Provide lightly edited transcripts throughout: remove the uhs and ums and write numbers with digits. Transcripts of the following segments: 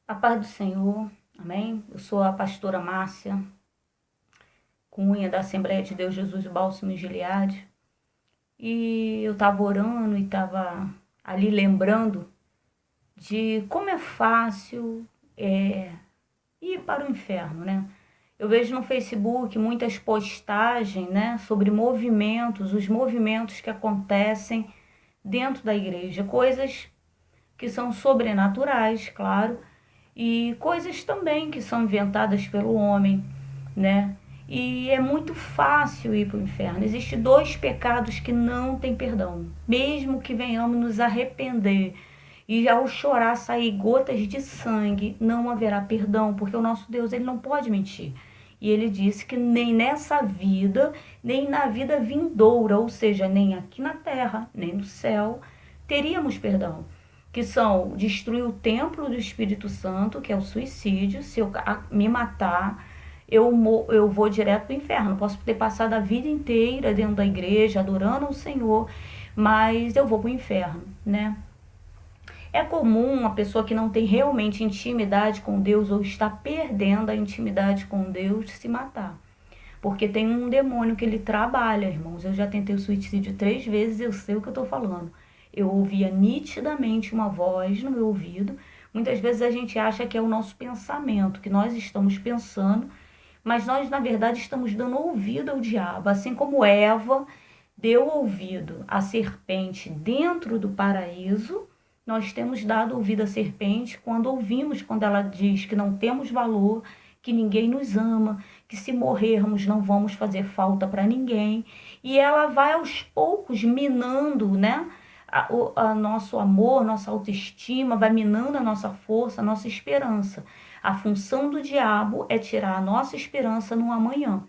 A paz do Senhor, amém? Eu sou a pastora Márcia Cunha, da Assembleia de Deus Jesus Bálsamo e Gileade. E eu estava orando e estava ali lembrando de como é fácil ir para o inferno, né? Eu vejo no Facebook muitas postagens, né, sobre movimentos, os movimentos que acontecem dentro da igreja, coisas que são sobrenaturais, claro, e coisas também que são inventadas pelo homem, né? E é muito fácil ir para o inferno. Existem dois pecados que não têm perdão, mesmo que venhamos nos arrepender e ao chorar sair gotas de sangue, não haverá perdão, porque o nosso Deus, ele não pode mentir. E ele disse que nem nessa vida, nem na vida vindoura, ou seja, nem aqui na terra, nem no céu, teríamos perdão. Que são destruir o templo do Espírito Santo, que é o suicídio. Se eu me matar, eu vou direto para o inferno. Posso ter passado a vida inteira dentro da igreja, adorando o Senhor, mas eu vou para o inferno, né? É comum uma pessoa que não tem realmente intimidade com Deus ou está perdendo a intimidade com Deus se matar. Porque tem um demônio que ele trabalha, irmãos. Eu já tentei o suicídio 3 vezes, eu sei o que eu estou falando. Eu ouvia nitidamente uma voz no meu ouvido. Muitas vezes a gente acha que é o nosso pensamento, que nós estamos pensando, mas nós, na verdade, estamos dando ouvido ao diabo. Assim como Eva deu ouvido à serpente dentro do paraíso, nós temos dado ouvido à serpente quando ouvimos, quando ela diz que não temos valor, que ninguém nos ama, que se morrermos não vamos fazer falta para ninguém. E ela vai aos poucos minando, né? A nosso amor, nossa autoestima, vai minando a nossa força, a nossa esperança. A função do diabo é tirar a nossa esperança no amanhã,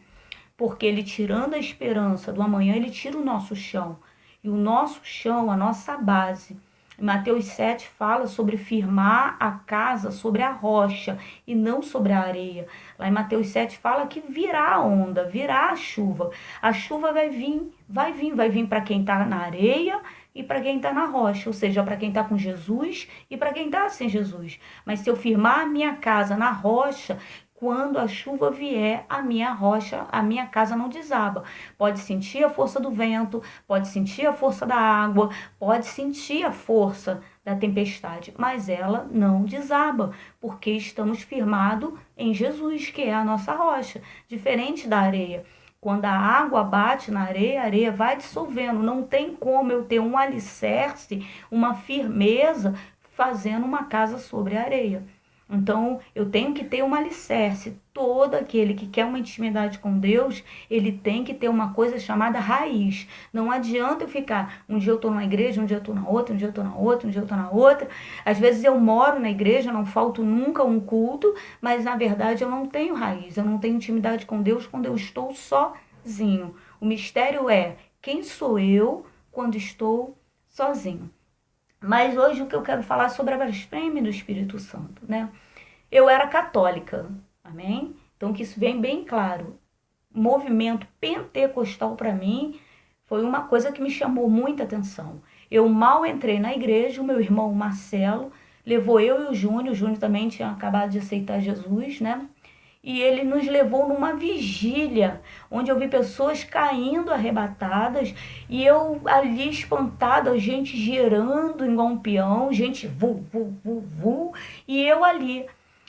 porque ele tirando a esperança do amanhã, ele tira o nosso chão. E o nosso chão, a nossa base. Mateus 7 fala sobre firmar a casa sobre a rocha e não sobre a areia. Lá em Mateus 7 fala que virá a onda, virá a chuva. A chuva vai vir para quem está na areia e para quem está na rocha, ou seja, para quem está com Jesus e para quem está sem Jesus. Mas se eu firmar a minha casa na rocha, quando a chuva vier, a minha rocha, a minha casa não desaba. Pode sentir a força do vento, pode sentir a força da água, pode sentir a força da tempestade, mas ela não desaba, porque estamos firmados em Jesus, que é a nossa rocha, diferente da areia. Quando a água bate na areia, a areia vai dissolvendo. Não tem como eu ter um alicerce, uma firmeza, fazendo uma casa sobre a areia. Então, eu tenho que ter um alicerce. Todo aquele que quer uma intimidade com Deus, ele tem que ter uma coisa chamada raiz. Não adianta eu ficar, um dia eu estou numa igreja, um dia eu estou na outra, um dia eu estou na outra, um dia eu estou na outra. Às vezes eu moro na igreja, não falto nunca um culto, mas na verdade eu não tenho raiz, eu não tenho intimidade com Deus quando eu estou sozinho. O mistério é quem sou eu quando estou sozinho. Mas hoje o que eu quero falar é sobre a blasfêmia do Espírito Santo, né? Eu era católica, amém? Então que isso vem bem claro. O movimento pentecostal para mim foi uma coisa que me chamou muita atenção. Eu mal entrei na igreja, o meu irmão Marcelo levou eu e o Júnior também tinha acabado de aceitar Jesus, né? E ele nos levou numa vigília, onde eu vi pessoas caindo arrebatadas, e eu ali espantada, gente girando igual um peão, gente vu, vu, vu, vu, e eu ali.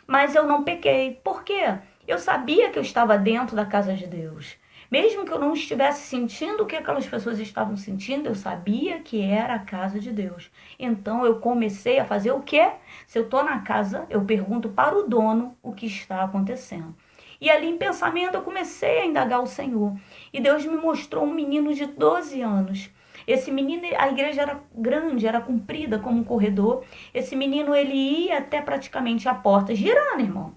Mas eu não pequei. Por quê? Eu sabia que eu estava dentro da casa de Deus. Mesmo que eu não estivesse sentindo o que aquelas pessoas estavam sentindo, eu sabia que era a casa de Deus. Então eu comecei a fazer o quê? Se eu estou na casa, eu pergunto para o dono o que está acontecendo. E ali em pensamento eu comecei a indagar o Senhor. E Deus me mostrou um menino de 12 anos. Esse menino, a igreja era grande, era comprida como um corredor. Esse menino, ele ia até praticamente a porta, girando, irmão.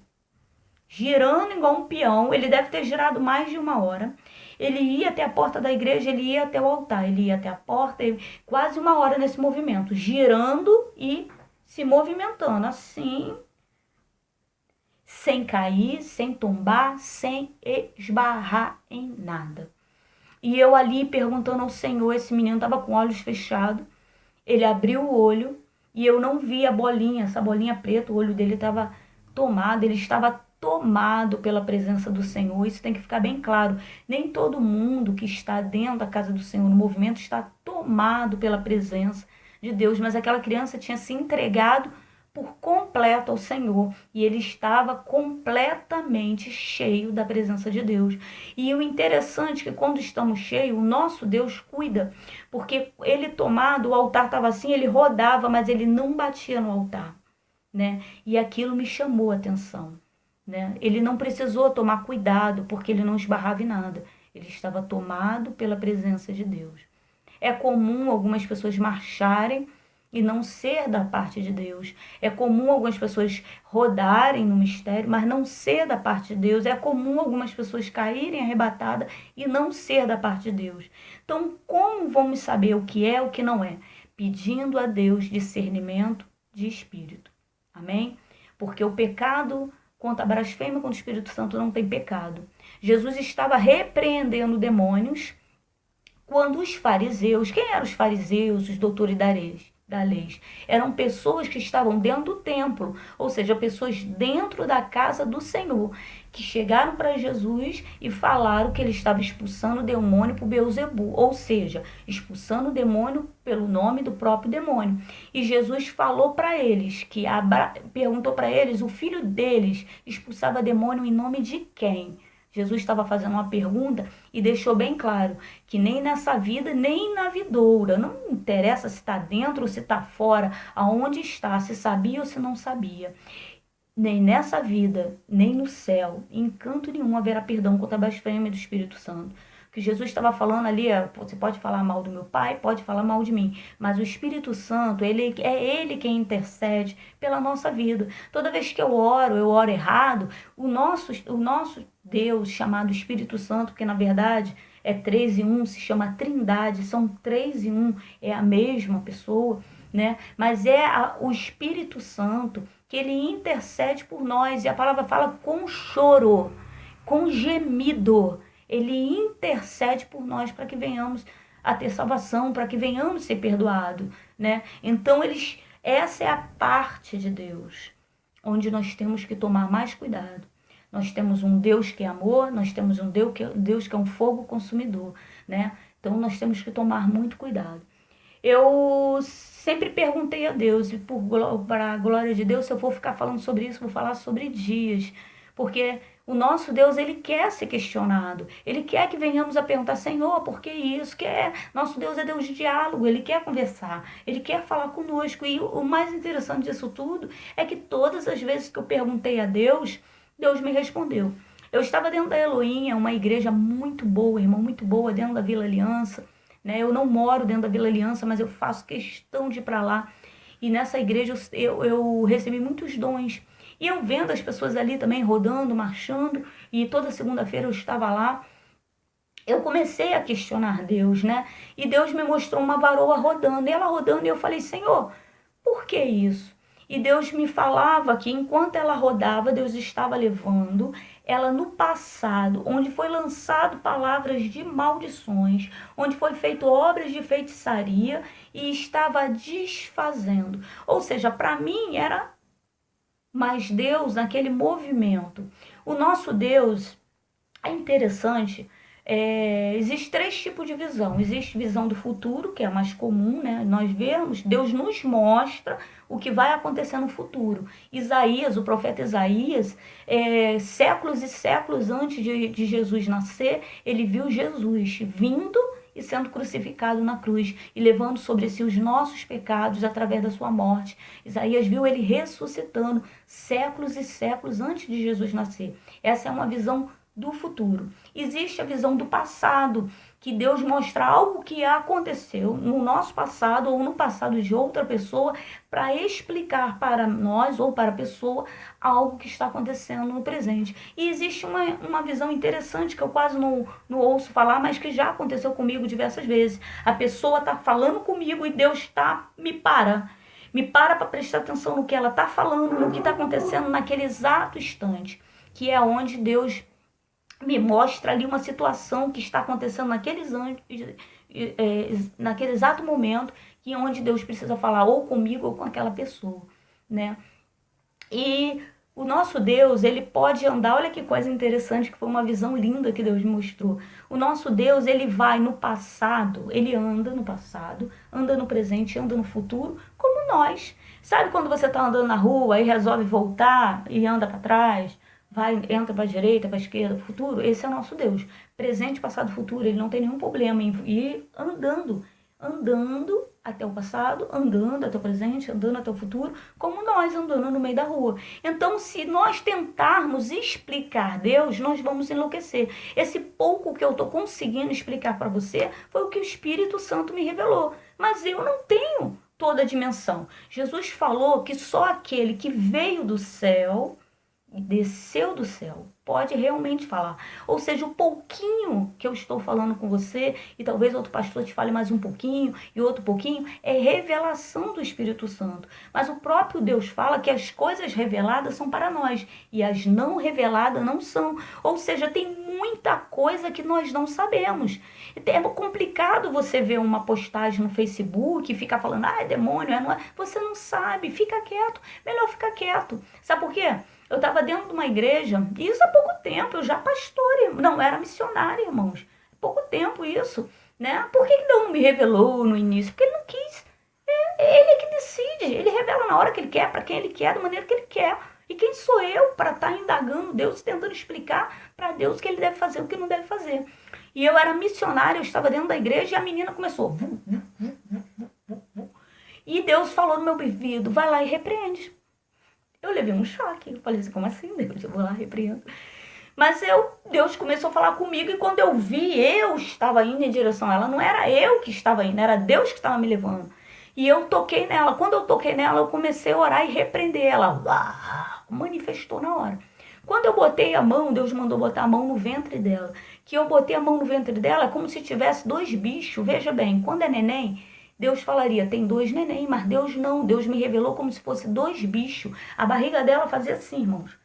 Girando igual um peão. Ele deve ter girado mais de 1 hora. Ele ia até a porta da igreja, ele ia até o altar, ele ia até a porta, quase 1 hora nesse movimento, girando e se movimentando assim, sem cair, sem tombar, sem esbarrar em nada. E eu ali perguntando ao Senhor, esse menino estava com olhos fechados, ele abriu o olho e eu não vi a bolinha, essa bolinha preta, o olho dele estava tomado, ele estava tomado pela presença do Senhor. Isso tem que ficar bem claro. Nem todo mundo que está dentro da casa do Senhor, no movimento, está tomado pela presença de Deus, mas aquela criança tinha se entregado por completo ao Senhor, e ele estava completamente cheio da presença de Deus. E o interessante é que quando estamos cheios, o nosso Deus cuida, porque ele tomado, o altar estava assim, ele rodava, mas ele não batia no altar, né? E aquilo me chamou a atenção, né? Ele não precisou tomar cuidado, porque ele não esbarrava em nada. Ele estava tomado pela presença de Deus. É comum algumas pessoas marcharem e não ser da parte de Deus. É comum algumas pessoas rodarem no mistério, mas não ser da parte de Deus. É comum algumas pessoas caírem arrebatadas e não ser da parte de Deus. Então, como vamos saber o que é e o que não é? Pedindo a Deus discernimento de espírito. Amém? Porque o pecado contra a blasfêmia contra o Espírito Santo não tem pecado. Jesus estava repreendendo demônios quando os fariseus, quem eram os fariseus, os doutores da lei? Eram pessoas que estavam dentro do templo, ou seja, pessoas dentro da casa do Senhor, que chegaram para Jesus e falaram que ele estava expulsando o demônio por Beelzebu, ou seja, expulsando o demônio pelo nome do próprio demônio. E Jesus falou para eles, perguntou para eles, o filho deles expulsava demônio em nome de quem? Jesus estava fazendo uma pergunta e deixou bem claro que nem nessa vida, nem na vidoura, não interessa se está dentro ou se está fora, aonde está, se sabia ou se não sabia. Nem nessa vida, nem no céu, em canto nenhum haverá perdão contra a blasfêmia do Espírito Santo. O que Jesus estava falando ali, você pode falar mal do meu pai, pode falar mal de mim, mas o Espírito Santo, é ele quem intercede pela nossa vida. Toda vez que eu oro errado, o nosso Deus, chamado Espírito Santo, que na verdade é 3 em 1, se chama Trindade, são 3 em 1, é a mesma pessoa, né? Mas o Espírito Santo que ele intercede por nós, e a palavra fala com choro, com gemido. Ele intercede por nós para que venhamos a ter salvação, para que venhamos ser perdoados, né? Então, essa é a parte de Deus, onde nós temos que tomar mais cuidado. Nós temos um Deus que é amor, nós temos um Deus que é um fogo consumidor, né? Então, nós temos que tomar muito cuidado. Eu sempre perguntei a Deus, e para a glória de Deus, se eu for ficar falando sobre isso, vou falar sobre dias. Porque o nosso Deus, ele quer ser questionado. Ele quer que venhamos a perguntar, Senhor, por que isso? Nosso Deus é Deus de diálogo, ele quer conversar, ele quer falar conosco. E o mais interessante disso tudo é que todas as vezes que eu perguntei a Deus, Deus me respondeu. Eu estava dentro da Elohim, uma igreja muito boa, irmão, muito boa, dentro da Vila Aliança. Né? Eu não moro dentro da Vila Aliança, mas eu faço questão de ir para lá. E nessa igreja eu recebi muitos dons. E eu vendo as pessoas ali também rodando, marchando, e toda segunda-feira eu estava lá, eu comecei a questionar Deus, né? E Deus me mostrou uma varoa rodando, e ela rodando, e eu falei, Senhor, por que isso? E Deus me falava que enquanto ela rodava, Deus estava levando ela no passado, onde foi lançado palavras de maldições, onde foi feito obras de feitiçaria e estava desfazendo. Ou seja, para mim era mais Deus naquele movimento. O nosso Deus é interessante. Existe 3 tipos de visão. Existe visão do futuro, que é a mais comum, né? Nós vemos, Deus nos mostra o que vai acontecer no futuro. Isaías, o profeta Isaías, séculos e séculos antes de Jesus nascer, ele viu Jesus vindo e sendo crucificado na cruz e levando sobre si os nossos pecados através da sua morte. Isaías viu ele ressuscitando séculos e séculos antes de Jesus nascer. Essa é uma visão do futuro. Existe a visão do passado, que Deus mostra algo que aconteceu no nosso passado ou no passado de outra pessoa para explicar para nós ou para a pessoa algo que está acontecendo no presente. E existe uma visão interessante que eu quase não ouço falar, mas que já aconteceu comigo diversas vezes. A pessoa está falando comigo e Deus me para prestar atenção no que ela está falando, no que está acontecendo naquele exato instante, que é onde Deus me mostra ali uma situação que está acontecendo naquele exato momento, que onde Deus precisa falar ou comigo ou com aquela pessoa, né? E o nosso Deus, ele pode andar, olha que coisa interessante, que foi uma visão linda que Deus me mostrou. O nosso Deus, ele vai no passado, ele anda no passado, anda no presente, anda no futuro, como nós. Sabe quando você está andando na rua e resolve voltar e anda para trás, vai, entra para a direita, para a esquerda, para o futuro? Esse é o nosso Deus. Presente, passado, futuro, ele não tem nenhum problema em ir andando até o passado, andando até o presente, andando até o futuro, como nós andando no meio da rua. Então, se nós tentarmos explicar Deus, nós vamos enlouquecer. Esse pouco que eu estou conseguindo explicar para você foi o que o Espírito Santo me revelou. Mas eu não tenho toda a dimensão. Jesus falou que só aquele que veio do céu e desceu do céu pode realmente falar. Ou seja, o pouquinho que eu estou falando com você, e talvez outro pastor te fale mais um pouquinho, e outro pouquinho, é revelação do Espírito Santo. Mas o próprio Deus fala que as coisas reveladas são para nós, e as não reveladas não são. Ou seja, tem muita coisa que nós não sabemos. É complicado você ver uma postagem no Facebook e ficar falando, é demônio, não é. Você não sabe, fica quieto. Melhor ficar quieto. Sabe por quê? Eu estava dentro de uma igreja, e isso há pouco tempo, eu já pastora, não, era missionária, irmãos. Há pouco tempo isso, né? Por que Deus não me revelou no início? Porque Ele não quis. Ele é que decide, Ele revela na hora que Ele quer, para quem Ele quer, da maneira que Ele quer. E quem sou eu para estar indagando Deus, tentando explicar para Deus o que Ele deve fazer, o que não deve fazer. E eu era missionária, eu estava dentro da igreja e a menina começou. E Deus falou no meu ouvido, vai lá e repreende. Eu levei um choque. Eu falei assim, como assim, Deus? Eu vou lá, repreendo. Mas Deus começou a falar comigo e quando eu vi, eu estava indo em direção a ela. Não era eu que estava indo, era Deus que estava me levando. E eu toquei nela. Quando eu toquei nela, eu comecei a orar e repreender ela. Uau, manifestou na hora. Quando eu botei a mão, Deus mandou botar a mão no ventre dela. Que eu botei a mão no ventre dela, é como se tivesse dois bichos. Veja bem, quando é neném, Deus falaria, tem dois neném, mas Deus não. Deus me revelou como se fosse dois bichos. A barriga dela fazia assim, irmãos.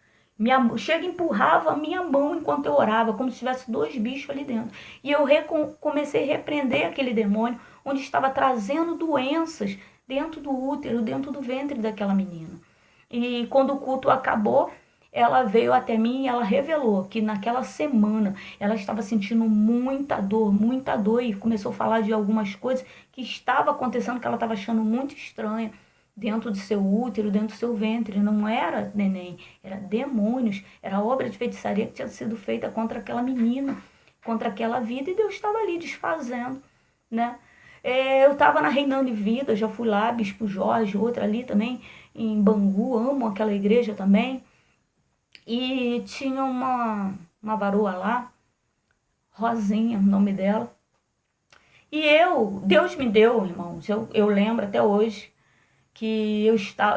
Chega e empurrava a minha mão enquanto eu orava, como se tivesse dois bichos ali dentro. E eu comecei a repreender aquele demônio, onde estava trazendo doenças dentro do útero, dentro do ventre daquela menina. E quando o culto acabou, ela veio até mim e ela revelou que naquela semana ela estava sentindo muita dor, e começou a falar de algumas coisas que estava acontecendo, que ela estava achando muito estranha dentro do seu útero, dentro do seu ventre. Não era neném, era demônios, era obra de feitiçaria que tinha sido feita contra aquela menina, contra aquela vida, e Deus estava ali desfazendo, né? Eu estava na Reinando em Vida, já fui lá, Bispo Jorge, outra ali também, em Bangu, amo aquela igreja também. E tinha uma varoa lá, Rosinha, o nome dela. E Deus me deu, irmãos, eu lembro até hoje, que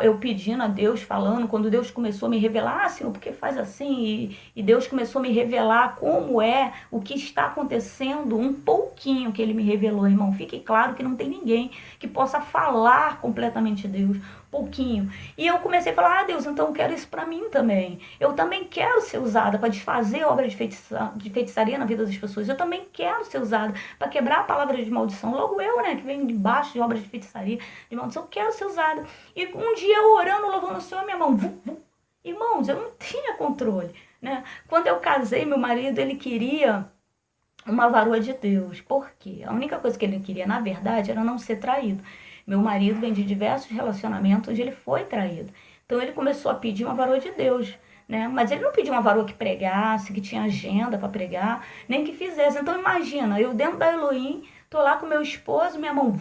eu pedindo a Deus, falando, quando Deus começou a me revelar, Senhor, por que faz assim? E Deus começou a me revelar como é, o que está acontecendo, um pouquinho que Ele me revelou, irmão. Fique claro que não tem ninguém que possa falar completamente Deus, pouquinho. E eu comecei a falar, Deus, então eu quero isso para mim também. Eu também quero ser usada para desfazer obra de feitiçaria na vida das pessoas. Eu também quero ser usada para quebrar a palavra de maldição. Logo eu, né, que venho debaixo de obra de feitiçaria, de maldição, eu quero ser usada. E um dia eu orando, louvando o Senhor, minha mão, irmãos, eu não tinha controle, né? Quando eu casei, meu marido, ele queria uma varoa de Deus. Por quê? A única coisa que ele queria, na verdade, era não ser traído. Meu marido vem de diversos relacionamentos onde ele foi traído. Então ele começou a pedir uma varoa de Deus, né? Mas ele não pediu uma varoa que pregasse, que tinha agenda para pregar, nem que fizesse. Então imagina, eu dentro da Elohim, tô lá com meu esposo, minha mão,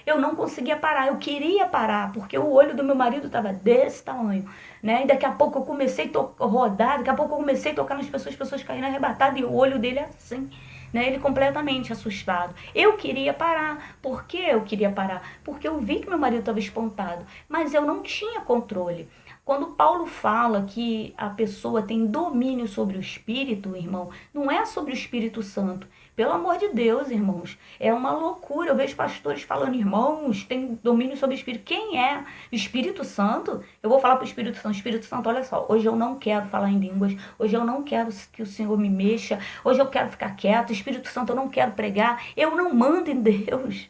eu não conseguia parar, eu queria parar, porque o olho do meu marido estava desse tamanho, né? E daqui a pouco eu comecei a rodar, daqui a pouco eu comecei a tocar nas pessoas, as pessoas caindo arrebatadas, e o olho dele assim, né? Ele completamente assustado. Eu queria parar. Por que eu queria parar? Porque eu vi que meu marido estava espantado, mas eu não tinha controle. Quando Paulo fala que a pessoa tem domínio sobre o Espírito, irmão, não é sobre o Espírito Santo. Pelo amor de Deus, irmãos, é uma loucura. Eu vejo pastores falando, irmãos, tem domínio sobre o Espírito. Quem é? O Espírito Santo? Eu vou falar para o Espírito Santo, olha só, hoje eu não quero falar em línguas, hoje eu não quero que o Senhor me mexa, hoje eu quero ficar quieto, Espírito Santo, eu não quero pregar, eu não mando em Deus.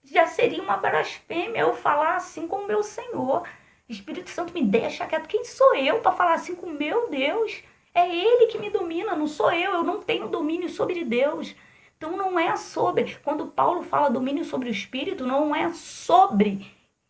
já seria uma blasfêmia eu falar assim com o meu Senhor. Espírito Santo, me deixa quieto. Quem sou eu para falar assim com o meu Deus? É Ele que me domina, não sou eu. Eu não tenho domínio sobre Deus. Então não é sobre. Quando Paulo fala domínio sobre o Espírito, não é sobre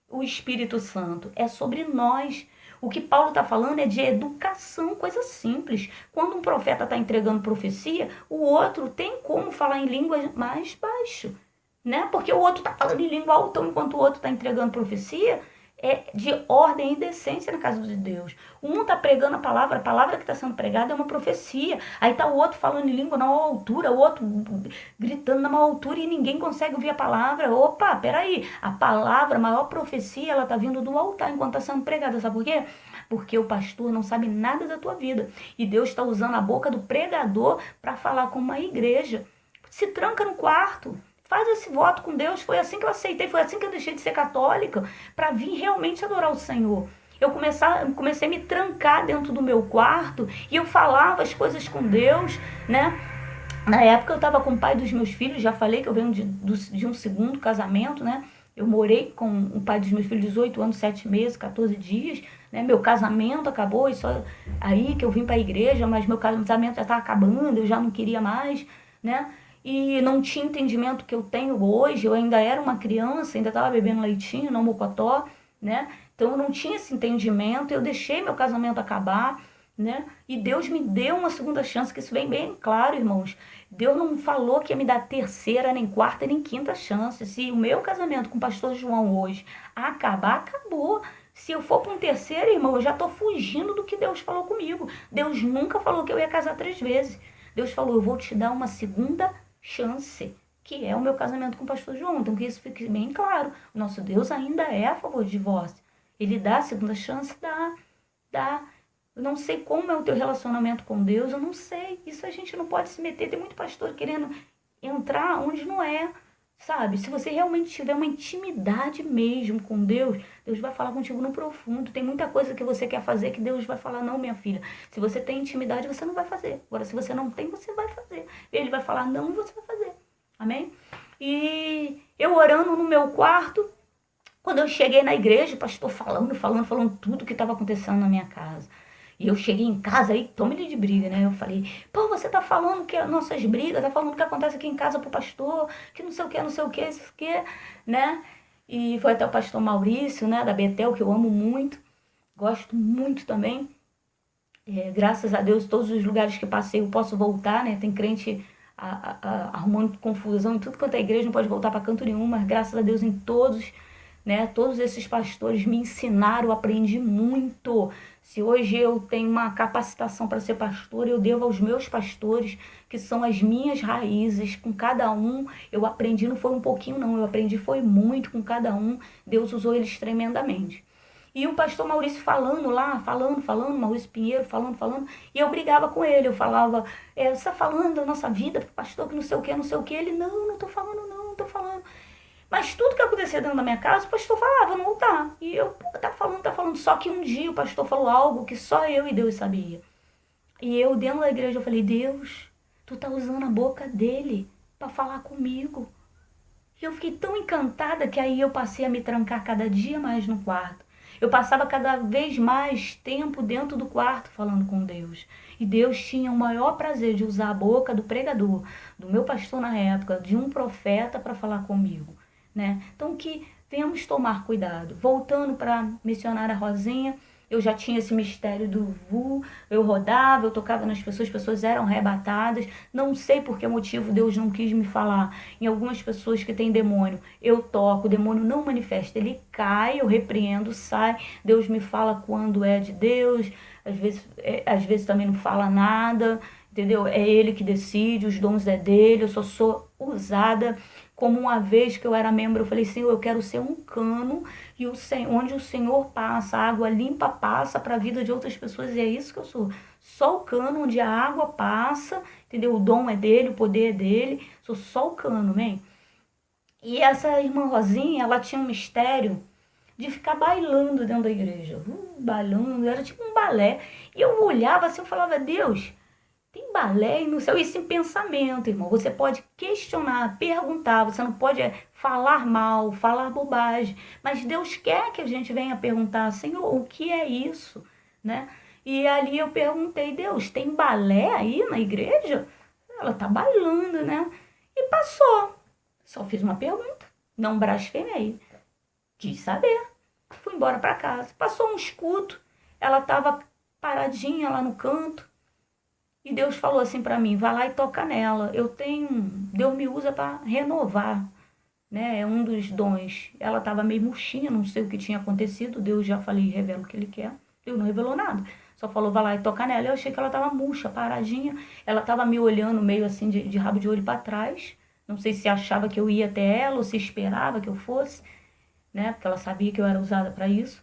o Espírito Santo, é sobre nós. O que Paulo está falando é de educação, coisa simples. Quando um profeta está entregando profecia, o outro tem como falar em língua mais baixo, né? Porque o outro está falando em língua alta, enquanto o outro está entregando profecia, é de ordem e decência na casa de Deus. Um está pregando a palavra que está sendo pregada é uma profecia. Aí está o outro falando em língua na maior altura, o outro gritando na maior altura e ninguém consegue ouvir a palavra. Opa, peraí, a palavra, a maior profecia, ela está vindo do altar enquanto está sendo pregada. Sabe por quê? Porque o pastor não sabe nada da tua vida. E Deus está usando a boca do pregador para falar com uma igreja. Se tranca no quarto. Faz esse voto com Deus. Foi assim que eu aceitei, foi assim que eu deixei de ser católica, para vir realmente adorar o Senhor. Eu comecei a me trancar dentro do meu quarto e eu falava as coisas com Deus, né? Na época eu estava com o pai dos meus filhos, já falei que eu venho de um segundo casamento, né? Eu morei com o pai dos meus filhos 18 anos, 7 meses, 14 dias, né? Meu casamento acabou, e só aí que eu vim para a igreja, mas meu casamento já estava acabando, eu já não queria mais, né? E não tinha entendimento que eu tenho hoje, eu ainda era uma criança, ainda estava bebendo leitinho, não mocotó, né? Então eu não tinha esse entendimento, eu deixei meu casamento acabar, né? E Deus me deu uma segunda chance, que isso vem bem claro, irmãos. Deus não falou que ia me dar terceira, nem quarta, nem quinta chance. Se o meu casamento com o pastor João hoje acabar, acabou. Se eu for para um terceiro, irmão, eu já estou fugindo do que Deus falou comigo. Deus nunca falou que eu ia casar 3 vezes. Deus falou, eu vou te dar uma segunda chance, que é o meu casamento com o pastor João. Então que isso fique bem claro. O nosso Deus ainda é a favor de divórcio. Ele dá a segunda chance? Dá. Eu não sei como é o teu relacionamento com Deus, eu não sei. Isso a gente não pode se meter. Tem muito pastor querendo entrar onde não é, sabe? Se você realmente tiver uma intimidade mesmo com Deus, Deus vai falar contigo no profundo. Tem muita coisa que você quer fazer que Deus vai falar, não, minha filha. Se você tem intimidade, você não vai fazer. Agora, se você não tem, você vai fazer. Ele vai falar não e você vai fazer. Amém? E eu orando no meu quarto, quando eu cheguei na igreja, o pastor falando tudo que estava acontecendo na minha casa. E eu cheguei em casa, aí tome-lhe de briga, né? Eu falei, pô, você tá falando que as nossas brigas, tá falando o que acontece aqui em casa pro pastor, que não sei o que, não sei o que, isso que, né? E foi até o pastor Maurício, né, da Betel, que eu amo muito, gosto muito também. Graças a Deus, todos os lugares que passei eu posso voltar, né? Tem crente arrumando confusão em tudo quanto é igreja, não pode voltar para canto nenhum, mas graças a Deus em todos, né? Todos esses pastores me ensinaram, eu aprendi muito. Se hoje eu tenho uma capacitação para ser pastor, eu devo aos meus pastores, que são as minhas raízes. Com cada um, eu aprendi, não foi um pouquinho não, eu aprendi foi muito com cada um. Deus usou eles tremendamente. E o pastor Maurício falando lá, falando, Maurício Pinheiro falando, e eu brigava com ele, eu falava, você está falando da nossa vida, pastor, que não sei o que, não sei o que. Ele, não estou falando, não estou falando. Mas tudo que acontecia dentro da minha casa, o pastor falava no altar. E eu, tá falando. Só que um dia o pastor falou algo que só eu e Deus sabia. E eu, dentro da igreja, eu falei, Deus, tu tá usando a boca dele para falar comigo. E eu fiquei tão encantada que aí eu passei a me trancar cada dia mais no quarto. Eu passava cada vez mais tempo dentro do quarto falando com Deus. E Deus tinha o maior prazer de usar a boca do pregador, do meu pastor na época, de um profeta para falar comigo, né? Então que venhamos tomar cuidado. Voltando para a missionária Rosinha, eu já tinha esse mistério do VU, eu rodava, eu tocava nas pessoas, as pessoas eram arrebatadas. Não sei por que motivo Deus não quis me falar. Em algumas pessoas que têm demônio, eu toco, o demônio não manifesta, ele cai, eu repreendo, sai. Deus me fala quando é de Deus, às vezes também não fala nada, entendeu? É ele que decide, os dons é dele, eu só sou usada. Como uma vez que eu era membro, eu falei, Senhor, eu quero ser um cano e onde o Senhor passa, a água limpa passa para a vida de outras pessoas, e é isso que eu sou. Só o cano onde a água passa, entendeu? O dom é dele, o poder é dele, sou só o cano, amém? E essa irmã Rosinha, ela tinha um mistério de ficar bailando dentro da igreja, bailando, era tipo um balé. E eu olhava assim, eu falava, Deus, Tem balé aí no céu? Isso em pensamento, irmão. Você pode questionar, perguntar, você não pode falar mal, falar bobagem. Mas Deus quer que a gente venha perguntar, Senhor, o que é isso? Né? E ali eu perguntei, Deus, tem balé aí na igreja? Ela tá bailando, né? E passou. Só fiz uma pergunta, não blasfemei. Quis saber. Fui embora para casa. Passou um escudo, ela tava paradinha lá no canto. E Deus falou assim para mim, vai lá e toca nela. Deus me usa para renovar, né? É um dos dons. Ela estava meio murchinha, não sei o que tinha acontecido. Deus já falei, revela o que ele quer. Deus não revelou nada. Só falou, vai lá e toca nela. Eu achei que ela estava murcha, paradinha. Ela estava me olhando meio assim de rabo de olho para trás. Não sei se achava que eu ia até ela ou se esperava que eu fosse, né? Porque ela sabia que eu era usada para isso.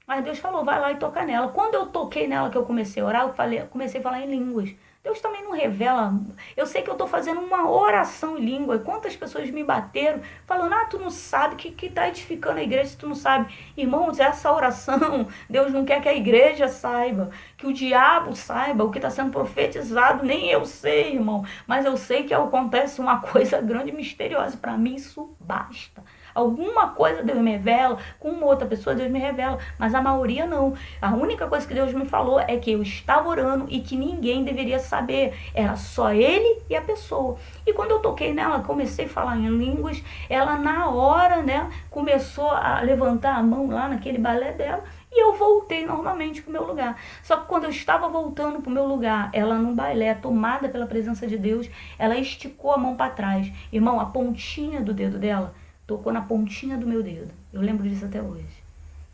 Mas Deus falou, vai lá e toca nela. Quando eu toquei nela, que eu comecei a orar, comecei a falar em línguas. Deus também não revela. Eu sei que eu estou fazendo uma oração em língua. E quantas pessoas me bateram falando, tu não sabe que está edificando a igreja, se tu não sabe. Irmãos, essa oração, Deus não quer que a igreja saiba, que o diabo saiba, o que está sendo profetizado, nem eu sei, irmão. Mas eu sei que acontece uma coisa grande e misteriosa. Para mim, isso basta. Alguma coisa Deus me revela, com uma outra pessoa Deus me revela, mas a maioria não. A única coisa que Deus me falou é que eu estava orando e que ninguém deveria saber. Era só ele e a pessoa. E quando eu toquei nela, comecei a falar em línguas, ela na hora, né, começou a levantar a mão lá naquele balé dela. E eu voltei normalmente para o meu lugar. Só que quando eu estava voltando para o meu lugar, ela num balé, tomada pela presença de Deus, ela esticou a mão para trás. Irmão, a pontinha do dedo dela tocou na pontinha do meu dedo. Eu lembro disso até hoje.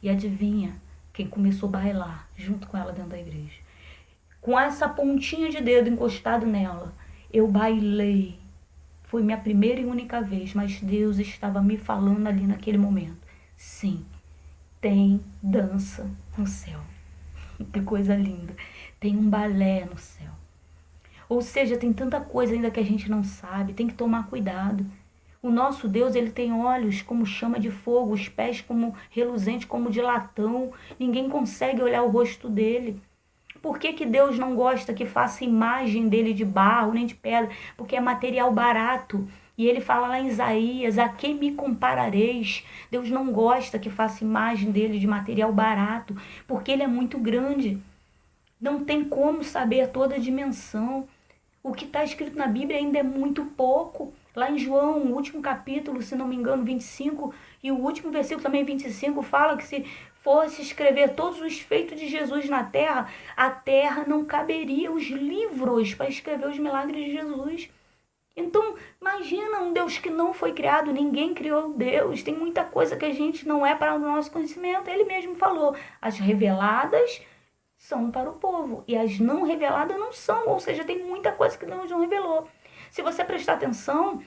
E adivinha quem começou a bailar junto com ela dentro da igreja? Com essa pontinha de dedo encostado nela, eu bailei. Foi minha primeira e única vez, mas Deus estava me falando ali naquele momento. Sim, tem dança no céu. Que coisa linda. Tem um balé no céu. Ou seja, tem tanta coisa ainda que a gente não sabe. Tem que tomar cuidado. O nosso Deus, ele tem olhos como chama de fogo, os pés como reluzente, como de latão. Ninguém consegue olhar o rosto dele. Por que Deus não gosta que faça imagem dele de barro, nem de pedra? Porque é material barato. E ele fala lá em Isaías, a quem me comparareis? Deus não gosta que faça imagem dele de material barato, porque ele é muito grande. Não tem como saber toda a dimensão. O que está escrito na Bíblia ainda é muito pouco. Lá em João, o último capítulo, se não me engano, 25, e o último versículo também, 25, fala que se fosse escrever todos os feitos de Jesus na terra, a terra não caberia os livros para escrever os milagres de Jesus. Então, imagina um Deus que não foi criado, ninguém criou Deus. Tem muita coisa que a gente não é para o nosso conhecimento. Ele mesmo falou, as reveladas são para o povo e as não reveladas não são, ou seja, tem muita coisa que Deus não revelou. Se você prestar atenção,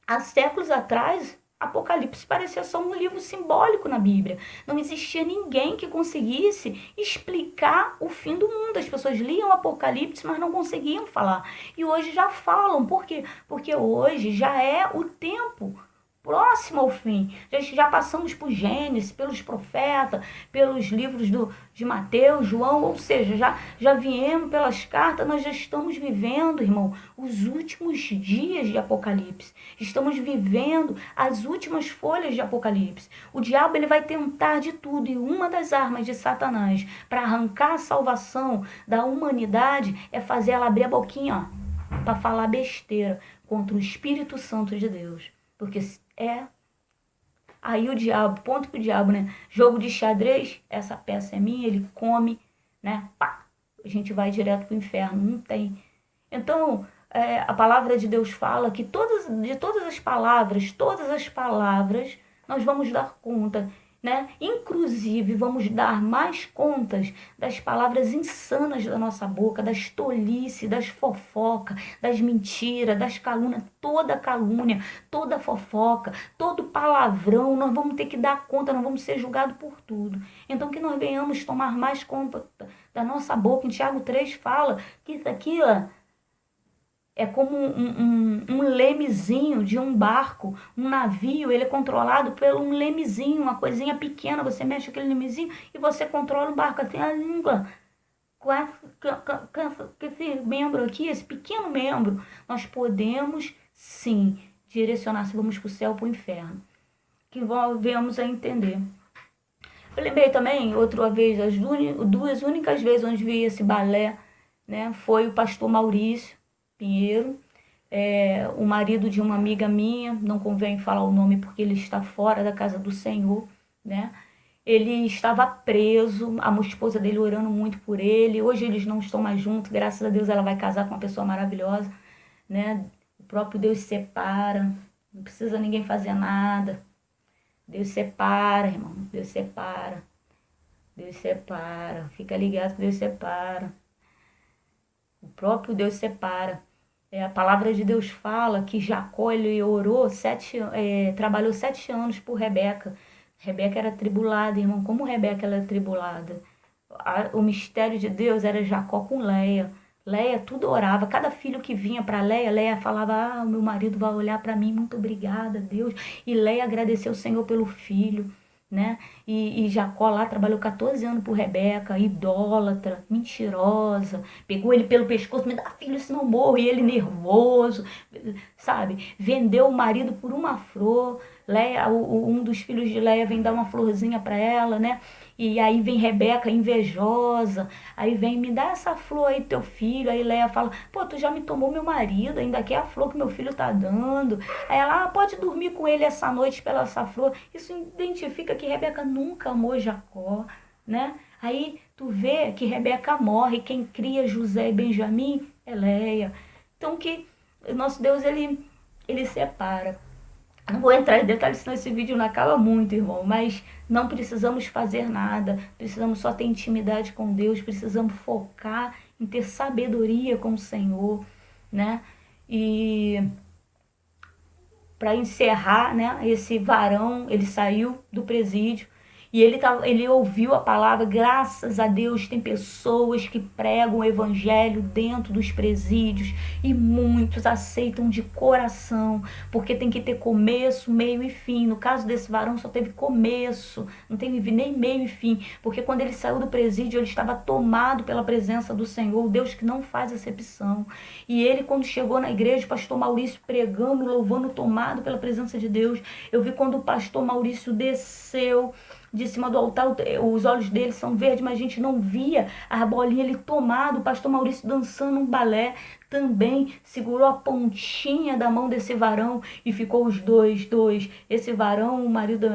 há séculos atrás, Apocalipse parecia só um livro simbólico na Bíblia. Não existia ninguém que conseguisse explicar o fim do mundo. As pessoas liam Apocalipse, mas não conseguiam falar. E hoje já falam. Por quê? Porque hoje já é o tempo próximo ao fim. Já passamos por Gênesis, pelos profetas, pelos livros de Mateus, João, ou seja, já viemos pelas cartas, nós já estamos vivendo, irmão, os últimos dias de Apocalipse. Estamos vivendo as últimas folhas de Apocalipse. O diabo ele vai tentar de tudo, e uma das armas de Satanás para arrancar a salvação da humanidade é fazer ela abrir a boquinha, para falar besteira contra o Espírito Santo de Deus. Porque aí o diabo, ponto pro diabo, né? Jogo de xadrez, essa peça é minha, ele come, né? Pá, a gente vai direto pro inferno, não tem. Então, a palavra de Deus fala que de todas as palavras, nós vamos dar conta, né? Inclusive, vamos dar mais contas das palavras insanas da nossa boca, das tolices, das fofocas, das mentiras, das calúnia, toda fofoca, todo palavrão, nós vamos ter que dar conta, nós vamos ser julgados por tudo. Então, que nós venhamos tomar mais conta da nossa boca. Em Tiago 3 fala que isso aqui, é como um lemezinho de um barco, um navio, ele é controlado por um lemezinho, uma coisinha pequena, você mexe aquele lemezinho e você controla o barco. Assim, a língua com esse membro aqui, esse pequeno membro, nós podemos sim direcionar se vamos para o céu ou para o inferno. Que venhamos a entender. Eu lembrei também, outra vez, as duas únicas vezes onde vi esse balé, né, foi o pastor Maurício Pinheiro, o marido de uma amiga minha, não convém falar o nome porque ele está fora da casa do Senhor, né? Ele estava preso, a esposa dele orando muito por ele. Hoje eles não estão mais juntos, graças a Deus ela vai casar com uma pessoa maravilhosa, né? O próprio Deus separa, não precisa ninguém fazer nada. Deus separa, irmão, Deus separa. Deus separa, fica ligado que Deus separa. O próprio Deus separa. A palavra de Deus fala que Jacó, ele orou trabalhou 7 anos por Rebeca. Rebeca era tribulada, irmão. Como Rebeca era tribulada? O mistério de Deus era Jacó com Leia. Leia tudo orava. Cada filho que vinha para Leia, Leia falava: o meu marido vai olhar para mim, muito obrigada, Deus. E Leia agradeceu o Senhor pelo filho, né? E Jacó lá trabalhou 14 anos por Rebeca, idólatra, mentirosa. Pegou ele pelo pescoço: me dá filho, senão eu morro. E ele nervoso, sabe? Vendeu o marido por uma flor. Leia, um dos filhos de Leia vem dar uma florzinha para ela, né? E aí vem Rebeca invejosa, aí vem: me dá essa flor aí, teu filho. Aí Leia fala: pô, tu já me tomou meu marido, ainda quer a flor que meu filho tá dando. Aí ela: pode dormir com ele essa noite pela essa flor. Isso identifica que Rebeca nunca amou Jacó, né? Aí tu vê que Rebeca morre, quem cria José e Benjamim é Leia. Então que o nosso Deus, ele separa. Não vou entrar em detalhes, senão esse vídeo não acaba muito, irmão. Mas não precisamos fazer nada. Precisamos só ter intimidade com Deus. Precisamos focar em ter sabedoria com o Senhor, né? E para encerrar, né? Esse varão, ele saiu do presídio. E ele ouviu a palavra. Graças a Deus tem pessoas que pregam o evangelho dentro dos presídios e muitos aceitam de coração, porque tem que ter começo, meio e fim. No caso desse varão só teve começo, não teve nem meio e fim, porque quando ele saiu do presídio ele estava tomado pela presença do Senhor, o Deus que não faz acepção. E ele, quando chegou na igreja, o pastor Maurício pregando, louvando, tomado pela presença de Deus. Eu vi quando o pastor Maurício desceu de cima do altar, os olhos dele são verdes, mas a gente não via a bolinha, ele tomado, o pastor Maurício dançando um balé, também segurou a pontinha da mão desse varão e ficou os dois, esse varão, o marido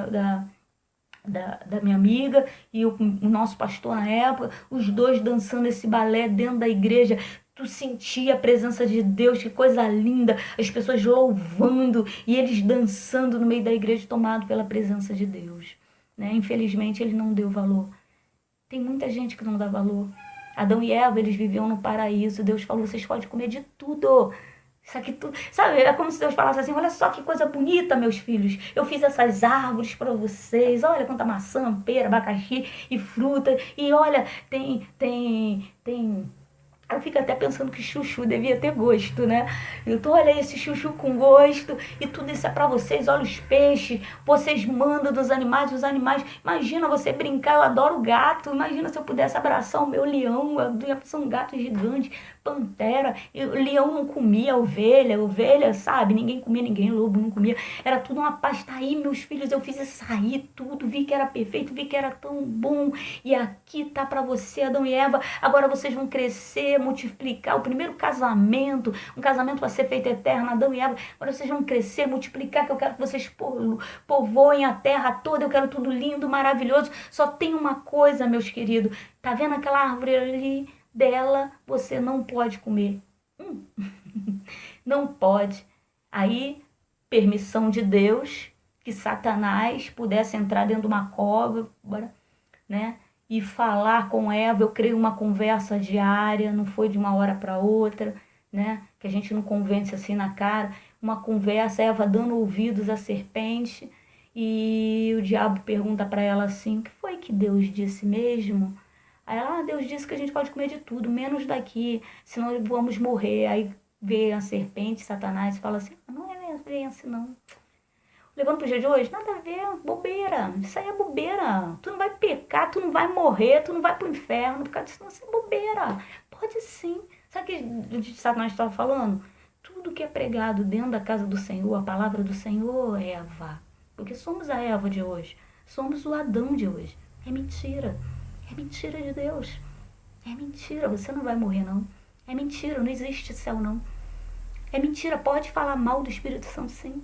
da minha amiga e o nosso pastor na época, os dois dançando esse balé dentro da igreja. Tu sentia a presença de Deus, que coisa linda, as pessoas louvando e eles dançando no meio da igreja, tomado pela presença de Deus. Né? Infelizmente ele não deu valor. Tem muita gente que não dá valor. Adão e Eva, eles viviam no paraíso. Deus falou: vocês podem comer de tudo. Isso aqui tudo. Sabe, é como se Deus falasse assim: olha só que coisa bonita, meus filhos. Eu fiz essas árvores para vocês. Olha quanta maçã, pera, abacaxi e fruta. E olha, tem eu fico até pensando que chuchu devia ter gosto, né? Então, olha esse chuchu com gosto, e tudo isso é para vocês. Olha os peixes, vocês mandam dos animais, os animais. Imagina você brincar, eu adoro gato. Imagina se eu pudesse abraçar o meu leão, eu ia ser um gato gigante, pantera. O leão não comia ovelha, sabe? Ninguém comia ninguém, lobo não comia. Era tudo uma paz. Tá aí, meus filhos, eu fiz isso aí tudo, vi que era perfeito, vi que era tão bom. E aqui tá para você, Adão e Eva. Agora vocês vão crescer, multiplicar. O primeiro casamento, um casamento para ser feito eterno, Adão e Eva. Agora vocês vão crescer, multiplicar, que eu quero que vocês povoem a terra toda. Eu quero tudo lindo, maravilhoso. Só tem uma coisa, meus queridos. Tá vendo aquela árvore ali? Dela você não pode comer. Não pode. Aí, permissão de Deus, que Satanás pudesse entrar dentro de uma cova, né? E falar com Eva. Eu creio uma conversa diária, não foi de uma hora para outra, né? Que a gente não convence assim na cara. Uma conversa, Eva dando ouvidos à serpente, e o diabo pergunta para ela assim: o que foi que Deus disse mesmo? Aí ela: Deus disse que a gente pode comer de tudo, menos daqui, senão vamos morrer. Aí vê a serpente, Satanás, e fala assim: não é bem assim não. Levando pro dia de hoje? Nada a ver, bobeira. Isso aí é bobeira. Tu não vai pecar, tu não vai morrer, tu não vai pro inferno por causa disso. Não, isso é bobeira. Pode sim. Sabe o que o Satanás estava falando? Tudo que é pregado dentro da casa do Senhor, a palavra do Senhor, Eva. Porque somos a Eva de hoje. Somos o Adão de hoje. É mentira. É mentira de Deus. É mentira. Você não vai morrer, não. É mentira. Não existe céu, não. É mentira. Pode falar mal do Espírito Santo, sim.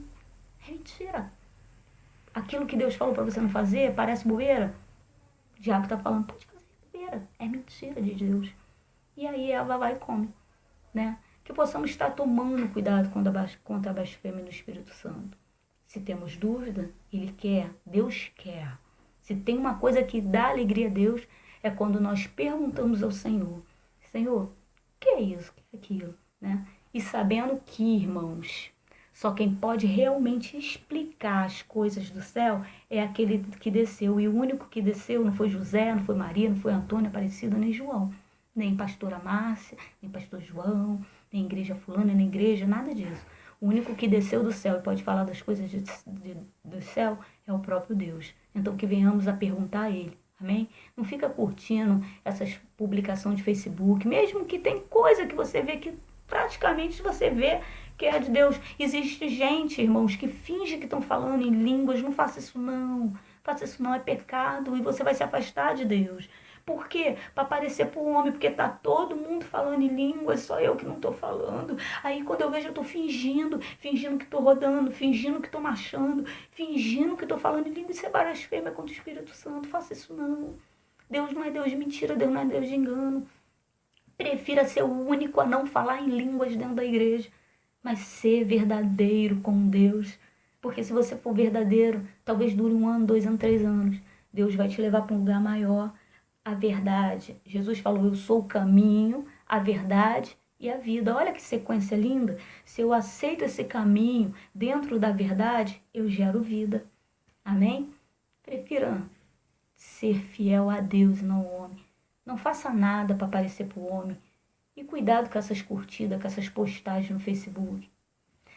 É mentira. Aquilo que Deus falou para você não fazer, parece bobeira. O diabo está falando, pode fazer bobeira. É mentira de Deus. E aí Eva vai e come, né? Que possamos estar tomando cuidado contra a blasfêmia do Espírito Santo. Se temos dúvida, Ele quer, Deus quer. Se tem uma coisa que dá alegria a Deus, é quando nós perguntamos ao Senhor, Senhor, o que é isso, o que é aquilo, né? E sabendo que, irmãos, só quem pode realmente explicar as coisas do céu é aquele que desceu. E o único que desceu não foi José, não foi Maria, não foi Antônio, Aparecida, nem João. Nem pastora Márcia, nem pastor João, nem igreja fulana, nem igreja, nada disso. O único que desceu do céu e pode falar das coisas do céu é o próprio Deus. Então que venhamos a perguntar a Ele. Amém? Não fica curtindo essas publicações de Facebook, mesmo que tem coisa que você vê que praticamente você vê que é de Deus. Existe gente, irmãos, que finge que estão falando em línguas. Não faça isso não. Faça isso não, é pecado e você vai se afastar de Deus. Por quê? Para aparecer para o homem, porque tá todo mundo falando em línguas, só eu que não estou falando. Aí quando eu vejo, eu estou fingindo que estou rodando, fingindo que estou marchando, fingindo que estou falando em língua. Isso é blasfêmia contra o Espírito Santo. Faça isso não. Deus não é Deus de mentira, Deus não é Deus de engano. Prefira ser o único a não falar em línguas dentro da igreja, mas ser verdadeiro com Deus. Porque se você for verdadeiro, talvez dure 1 ano, 2 anos, 3 anos. Deus vai te levar para um lugar maior. A verdade. Jesus falou, eu sou o caminho, a verdade e a vida. Olha que sequência linda. Se eu aceito esse caminho dentro da verdade, eu gero vida. Amém? Prefira ser fiel a Deus e não ao homem. Não faça nada para parecer para o homem. E cuidado com essas curtidas, com essas postagens no Facebook.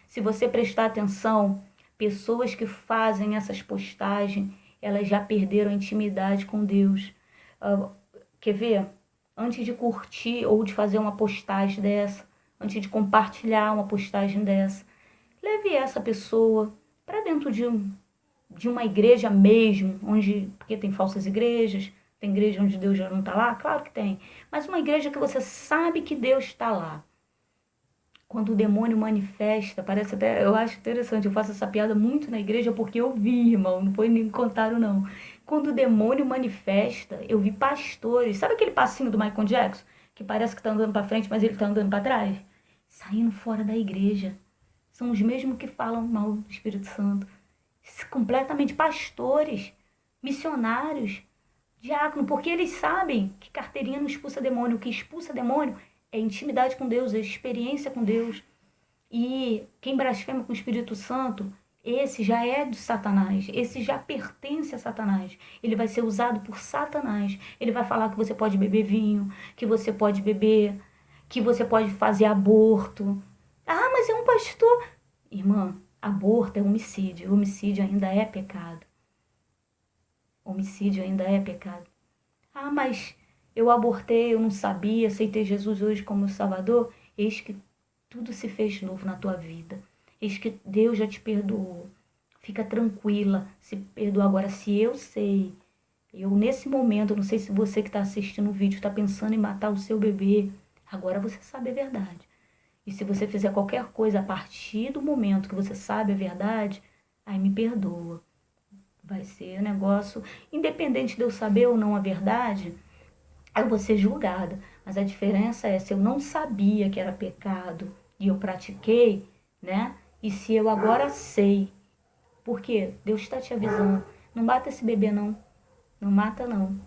Se você prestar atenção, pessoas que fazem essas postagens, elas já perderam a intimidade com Deus. Quer ver? Antes de curtir ou de fazer uma postagem dessa, antes de compartilhar uma postagem dessa, leve essa pessoa para dentro de uma igreja mesmo, porque tem falsas igrejas, tem igreja onde Deus já não está lá? Claro que tem. Mas uma igreja que você sabe que Deus está lá. Quando o demônio manifesta, parece até, eu acho interessante, eu faço essa piada muito na igreja porque eu vi, irmão, não foi nem contaram não. Quando o demônio manifesta, eu vi pastores, sabe aquele passinho do Michael Jackson? Que parece que está andando para frente, mas ele está andando para trás? Saindo fora da igreja. São os mesmos que falam mal do Espírito Santo. Completamente pastores, missionários, diácono, porque eles sabem que carteirinha não expulsa demônio. O que expulsa demônio é intimidade com Deus, é experiência com Deus. E quem blasfema com o Espírito Santo, esse já é de Satanás, esse já pertence a Satanás. Ele vai ser usado por Satanás. Ele vai falar que você pode beber vinho, que você pode beber, que você pode fazer aborto. Ah, mas é um pastor. Irmã, aborto é homicídio. Homicídio ainda é pecado. Homicídio ainda é pecado. Ah, mas eu abortei, eu não sabia, aceitei Jesus hoje como Salvador. Eis que tudo se fez novo na tua vida. Eis que Deus já te perdoou. Fica tranquila, se perdoa. Agora, se eu sei, eu nesse momento, eu não sei se você que está assistindo o vídeo está pensando em matar o seu bebê, agora você sabe a verdade. E se você fizer qualquer coisa a partir do momento que você sabe a verdade, aí me perdoa. Vai ser um negócio, independente de eu saber ou não a verdade, eu vou ser julgada. Mas a diferença é, se eu não sabia que era pecado e eu pratiquei, né? E se eu agora sei. Por quê? Deus está te avisando. Não mata esse bebê, não. Não mata, não.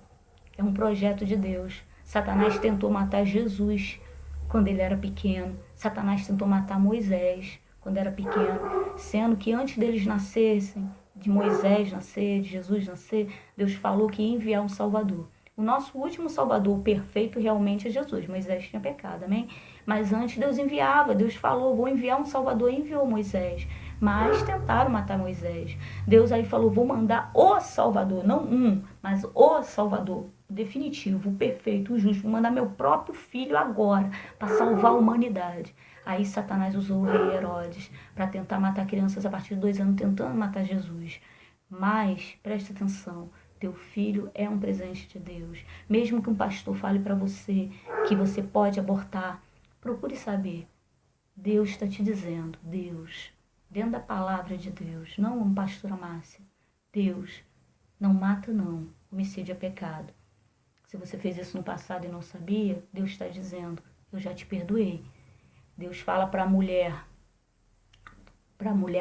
É um projeto de Deus. Satanás tentou matar Jesus quando ele era pequeno. Satanás tentou matar Moisés quando era pequeno. Sendo que antes deles nascessem, de Moisés nascer, de Jesus nascer, Deus falou que ia enviar um Salvador. O nosso último Salvador perfeito realmente é Jesus. Moisés tinha pecado, amém? Mas antes Deus enviava, Deus falou, vou enviar um Salvador, e enviou Moisés. mas tentaram matar Moisés. Deus aí falou, vou mandar o Salvador, não mas o Salvador, o definitivo, o perfeito, o justo. Vou mandar meu próprio filho agora, para salvar a humanidade. Aí Satanás usou o rei Herodes para tentar matar crianças a partir de 2 anos, tentando matar Jesus. Mas, preste atenção, teu filho é um presente de Deus. Mesmo que um pastor fale para você que você pode abortar, procure saber. Deus está te dizendo, Deus, dentro da palavra de Deus, não uma pastora Márcia, Deus, não mata não, homicídio é pecado. Se você fez isso no passado e não sabia, Deus está dizendo, eu já te perdoei. Deus fala para a mulher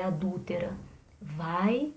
adúltera, vai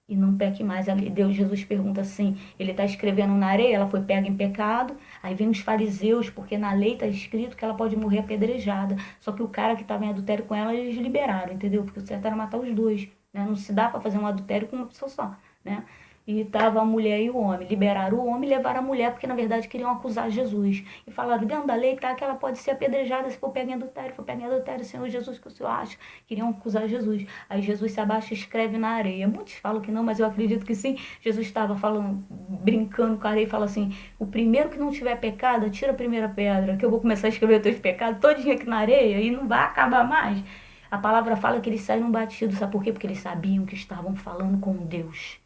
e não peque mais. Deus, Jesus pergunta assim, ele está escrevendo na areia, ela foi pega em pecado, aí vem os fariseus, porque na lei está escrito que ela pode morrer apedrejada, só que o cara que estava em adultério com ela, eles liberaram, entendeu? Porque o certo era matar os dois, né? Não se dá para fazer um adultério com uma pessoa só, né? E estava a mulher e o homem. Liberaram o homem e levaram a mulher, porque na verdade queriam acusar Jesus. E falaram, dentro da lei tá que ela pode ser apedrejada se for pega em adultério. For pega em adultério, Senhor Jesus, o que o Senhor acha? Queriam acusar Jesus. Aí Jesus se abaixa e escreve na areia. Muitos falam que não, mas eu acredito que sim. Jesus estava falando, brincando com a areia e fala assim, o primeiro que não tiver pecado, tira a primeira pedra, que eu vou começar a escrever os teus pecados todinho aqui na areia e não vai acabar mais. A palavra fala que eles saíram batidos, sabe por quê? Porque eles sabiam que estavam falando com Deus.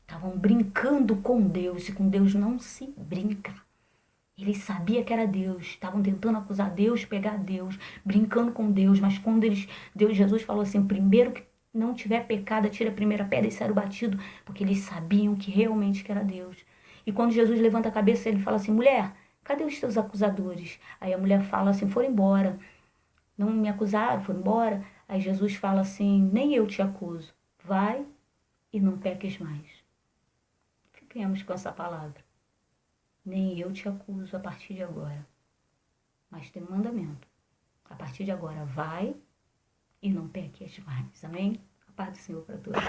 Estavam brincando com Deus, e com Deus não se brinca. Eles sabiam que era Deus, estavam tentando acusar Deus, pegar Deus, brincando com Deus, mas quando Jesus falou assim, primeiro que não tiver pecado, tira a primeira pedra, e saíram batidos, porque eles sabiam que realmente que era Deus. E quando Jesus levanta a cabeça, ele fala assim, mulher, cadê os teus acusadores? Aí a mulher fala assim, foram embora, não me acusaram, foram embora. Aí Jesus fala assim, nem eu te acuso, vai e não peques mais. Fiquemos com essa palavra. Nem eu te acuso a partir de agora. Mas tem um mandamento. A partir de agora, vai e não peques mais. Amém? A paz do Senhor para todos.